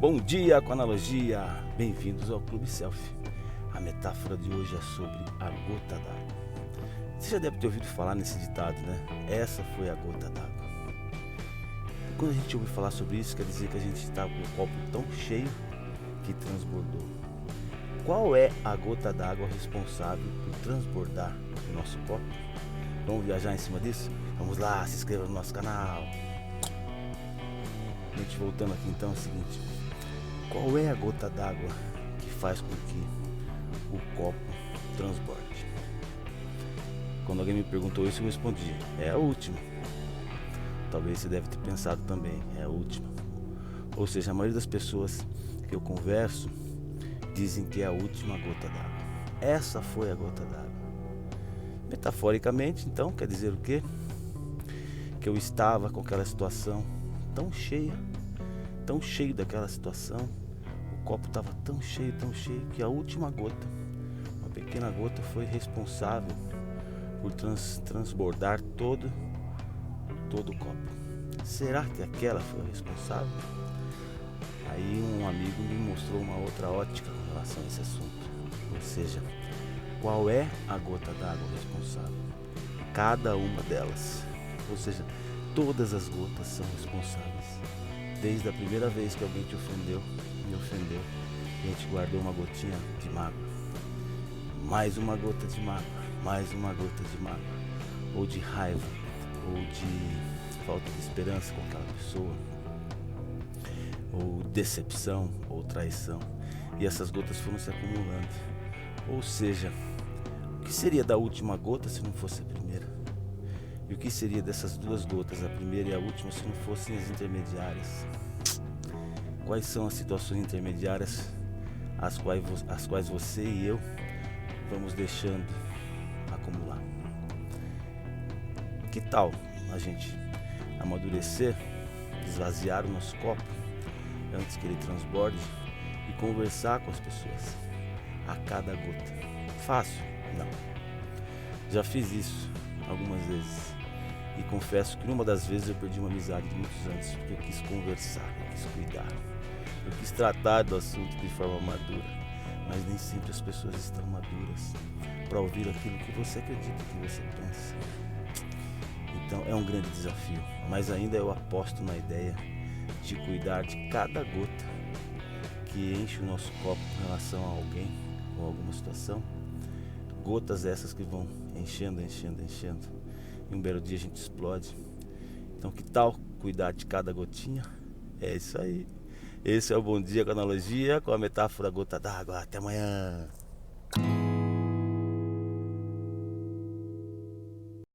Bom dia com analogia, bem-vindos ao Clube Selfie. A metáfora de hoje é sobre a gota d'água. Você já deve ter ouvido falar nesse ditado, né? Essa foi a gota d'água. E quando a gente ouve falar sobre isso, quer dizer que a gente está com o copo tão cheio que transbordou. Qual é a gota d'água responsável por transbordar o nosso copo? Vamos viajar em cima disso? Vamos lá, se inscreva no nosso canal. Gente, voltando aqui então, é o seguinte: qual é a gota d'água que faz com que o copo transborde? Quando alguém me perguntou isso, eu respondi: é a última. Talvez você deve ter pensado também: é a última. Ou seja, a maioria das pessoas que eu converso dizem que é a última gota d'água. Essa foi a gota d'água. Metaforicamente, então, quer dizer o quê? Que eu estava com aquela situação tão cheio daquela situação, o copo estava tão cheio, que a última gota, uma pequena gota, foi responsável por transbordar todo o copo. Será que aquela foi a responsável? Aí um amigo me mostrou uma outra ótica com relação a esse assunto. Ou seja, qual é a gota d'água responsável? Cada uma delas. Ou seja, todas as gotas são responsáveis. Desde a primeira vez que alguém te ofendeu, me ofendeu, e a gente guardou uma gotinha de mágoa. Mais uma gota de mágoa, mais uma gota de mágoa. Ou de raiva, ou de falta de esperança com aquela pessoa. Ou decepção, ou traição. E essas gotas foram se acumulando. Ou seja, o que seria da última gota se não fosse a primeira? E o que seria dessas duas gotas, a primeira e a última, se não fossem as intermediárias? Quais são as situações intermediárias as quais você e eu vamos deixando acumular? Que tal a gente amadurecer, esvaziar o nosso copo antes que ele transborde e conversar com as pessoas a cada gota? Fácil? Não. Já fiz isso algumas vezes. E confesso que numa das vezes eu perdi uma amizade de muitos anos, porque eu quis conversar, eu quis cuidar, eu quis tratar do assunto de forma madura. Mas nem sempre as pessoas estão maduras para ouvir aquilo que você acredita, que você pensa. Então é um grande desafio, mas ainda eu aposto na ideia de cuidar de cada gota que enche o nosso copo com relação a alguém ou alguma situação. Gotas essas que vão enchendo. E um belo dia a gente explode. Então que tal cuidar de cada gotinha? É isso aí. Esse é o Bom Dia com Analogia, com a metáfora gota d'água. Até amanhã.